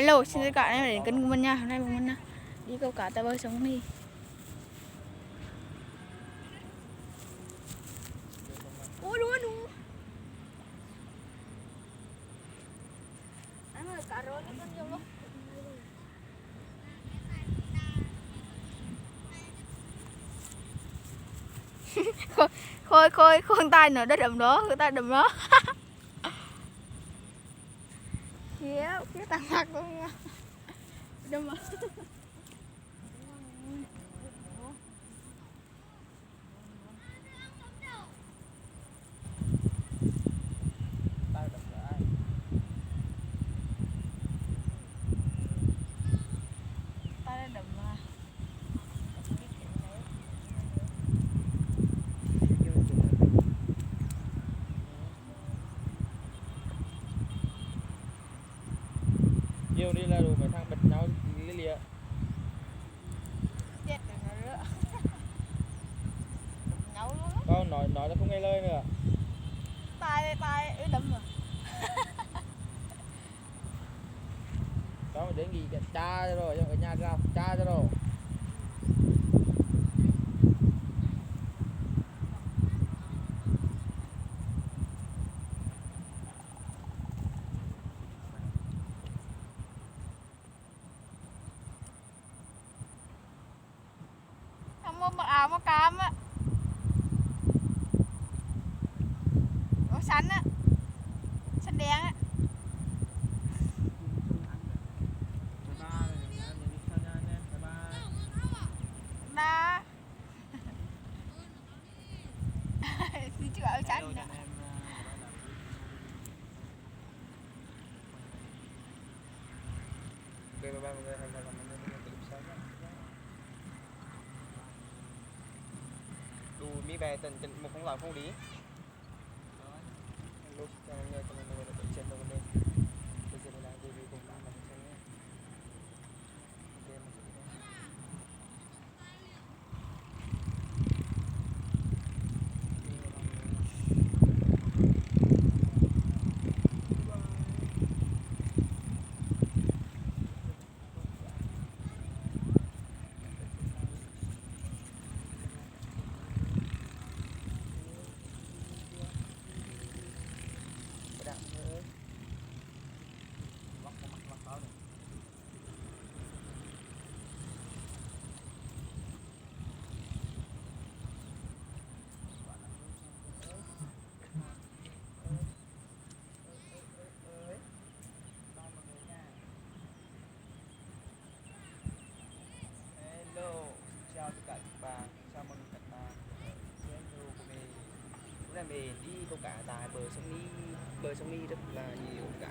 Hello, xin chào các bạn đến kênh của mình nha. Hôm nay bọn mình đi câu cá tại bờ sông đi. Ôi đuôi đuôi. Anh ơi, cá rô nó rất nhiều luôn. Khôi tay nó đất đầm đó, người ta đầm đó. Phía tàng mặt luôn nha. Đâm mà. Nhiều đi là đủ mấy thằng bật nhau lía lía. Chết rồi nó nữa. Nhau luôn. Con nói là không nghe lời nữa. Tai đâm mà. Con đến nghỉ cha rồi, ở nhà ra cha rồi. Thằng mua mặc áo màu cam á. Màu xanh á. Xanh đen á. Ba. Đi chưa áo xanh nữa. Đủ mi bè tận một không làm không lý. Lúc cho nên trên đâu lên. Bây giờ là review cùng bạn làm xem nhé. Chào tất cả các bạn, chào mừng các bạn đến video của mình. Hôm nay mình đi câu cá tại bờ sông Ni rất là nhiều cá.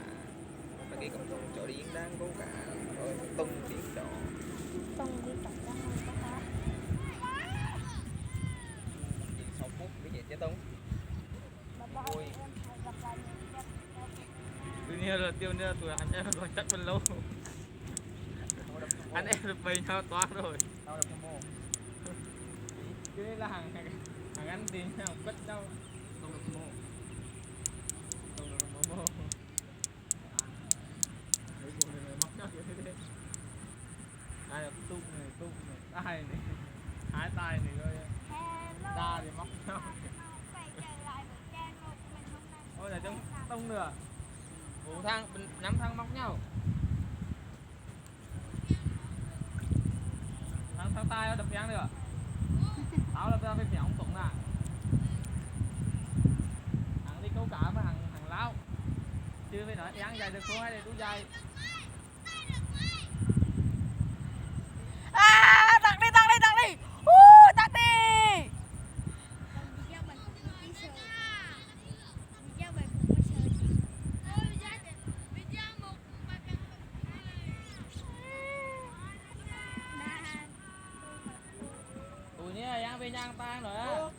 Và cái cộng đồng chó điên đang câu cá rồi tông tiếng đó. Tông đi tập ra ngoài có cá. 6 phút mới chết chứ tông. Ôi. Tuy nhiên là tiêu nhiên tuổi anh em còn chắc vẫn lâu. Anh em được bày nhau toán rồi. Tao đập mô. Cái là hàng ăn tiền nào bất đâu. Tao đập mô. Không được mô. Đấy bộ này móc nhau kiểu thế. Ai là tung này, tay này. Hai tay này coi. Da thì móc nhau. Ôi là trong tông nữa. 4 thằng, 5 thằng móc nhau. Thằng tay nó đập ngang nữa. Tao là phải phéo tổng nè. Thằng đi câu cá với thằng lao. Chưa phải nói ăn dài được không hay là đủ dài. Tắt đi. Tắt đi. Tụi nhá ăn về nhang tay rồi á.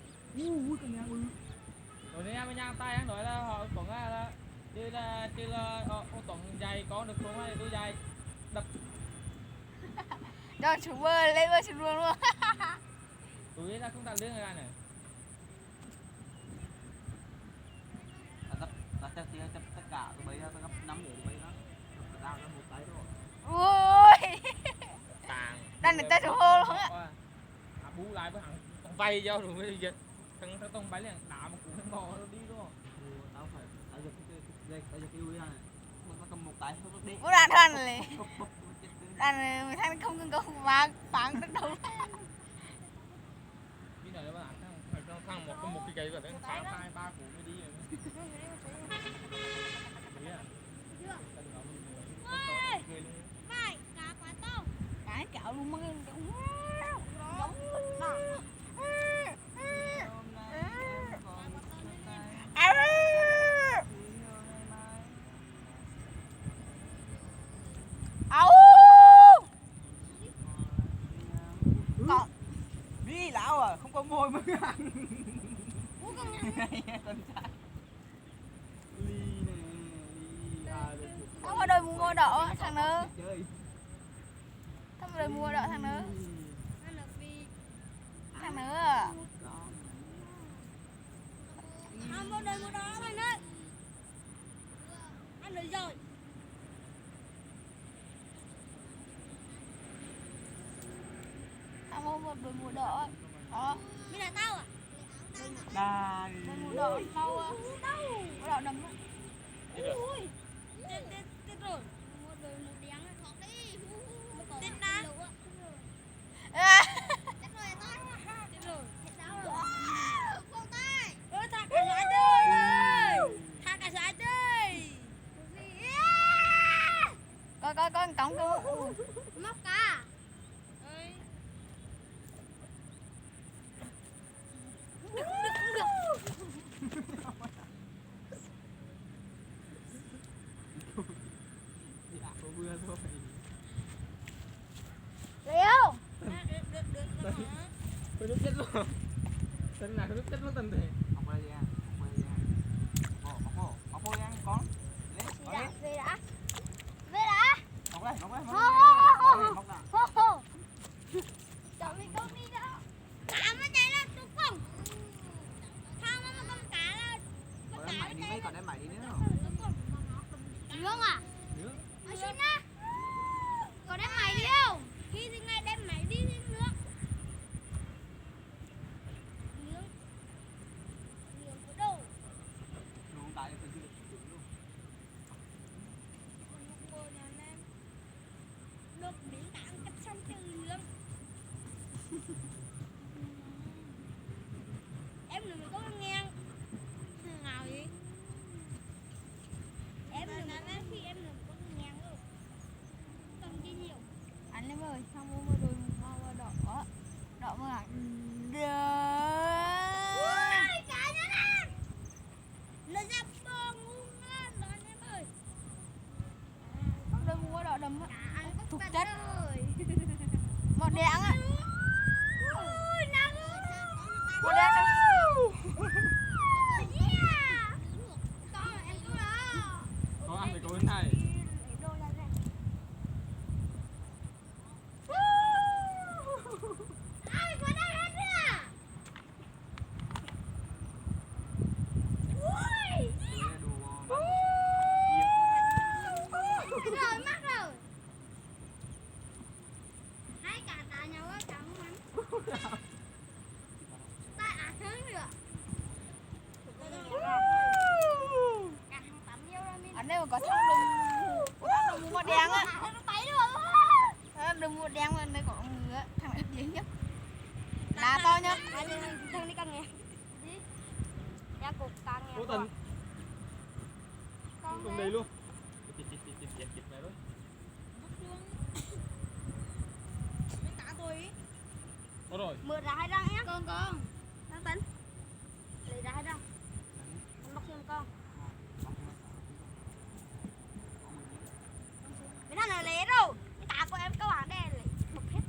Tụi nhá về nhang tay rồi là họ còn là chứ là ông tổng dày có được không hay là đủ dài đập. Cho chú bơi lên bơi xuống luôn. Tụi nó không tạo lương ra này. Gấp tất cả tụi bay nó gấp 5 người tụi bay nó. Tao nó một tay thôi. tay với thằng vay vô rồi mới giật thằng tông bay liền đá một cú thằng bò nó đi luôn. Tao phải tao giật tao giật cái đuôi này. Nó cầm một tay không đi. Bố đàn thằng này đàn người thằng không cần câu vàng phẳng đất đầu. Bây giờ các bạn thằng một cái cây và đến phá 2-3 cú mới đi rồi. Cái cạo luôn mơ Đi lão à, không có môi mới ăn. Con trai. Ly nè, ly được. không có đôi mua đỏ thằng nữa, Chơi. không có đôi mua đỏ thằng nữa, thằng nữa. Không có đời một đó thôi nữa. Ăn được rồi. Không có một đôi mua đỏ. Đó, Bây là tao à? Đà. đôi mua đỏ mau mua đỏ đầm. Ui. Tết rồi. Một đời một đéng á. Tết đã. Tết rồi thôi. Tết rồi. Tết đau rồi. Con tay. Ôi thằng cả sải chơi. Thằng cả sải chơi. Coi cổng luôn. Móc cả. Ơi. Đi ạ có vừa thôi. Liêu. Được. Tôi nước chết luôn. Tên này nước chết luôn tên này. Học đây nha, học đây nha. Học vô nha con. Về đã. Về đã. Học đây, học đây. Hô hô. Chọn đi con đi đó. Cá nó chạy lên đúng không? Không nó con cá lên. Con cá nó chạy lên. Còn em mày đi nữa. Nướng à? Nướng. Ở xin á. Còn đem mày đi không? Khi thì ngay đem mày đi nướng. Nướng. Nướng ở đâu? Luôn tại phải du lịch luôn. Còn một bồ nhà em. Được đến tảng cách xong từ nướng. Em đừng có nghe. Nào vậy? Em đừng có khi em đừng có nghe đâu. Cần chi nhiều. Anh em ơi, xong mua đôi mua đỏ. Đỏ mà hả? Ui, cá nữa nè. Nó ra bò ngu ngon đó anh em ơi. Đôi mua đỏ đầm á. Cá ăn Thuộc tất chất. rồi. Một đen á. Ui, nắng. Một đen á. Yeah. Con em cứ đó. Có ăn thì có bên này. Ai qua đây hết nữa. Ui. Rồi mắc rồi. Hai cả tà nhau á, cả không mắn. Ta à thứ nữa. Cả hàng tắm vô ra mình. Anh đây mà có thằng đừng mua một đen á. Nó tay rồi. Đừng mua đen mà đây có ngựa. Thằng này dễ nhất. Là to nhất. Thằng đi căng nghe. Đi. Ra cục căng nghe. Cố tình. Con Cùng đây. đi luôn. Chịt này đó. Mấy cả tôi. Có rồi. Mượn ra hai răng nhé. Con. Đang tính. Lấy ra hai răng. Con bóc xem con. Mấy thằng này lấy đâu? Cái cả của em các bạn đây lấy bóc hết.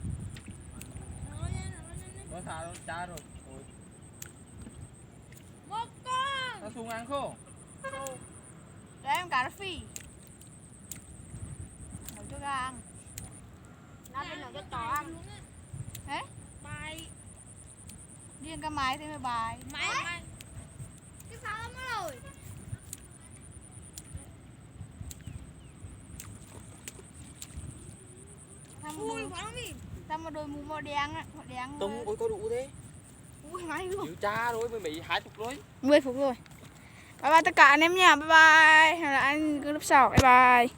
Nó thả nó cha rồi. Ôi. Một con. Nó xuống ăn không? Đấy em cá nó phi. Nấu cho gà ăn. Nó bên nấu cho chó ăn. Thế? Bài. Riêng cái máy thì mới bài. Máy. Cái pháo lắm rồi. Thằng Ui bự. quá lắm đi. ta một đôi mũ màu đen á, màu đen. tung ôi có đủ thế. Ui máy luôn. Điều tra rồi mới bị 20 rồi. 10 phút rồi. Bye bye tất cả anh em nha. Bye bye. Hẹn gặp lại anh cái lúc sau. Bye bye.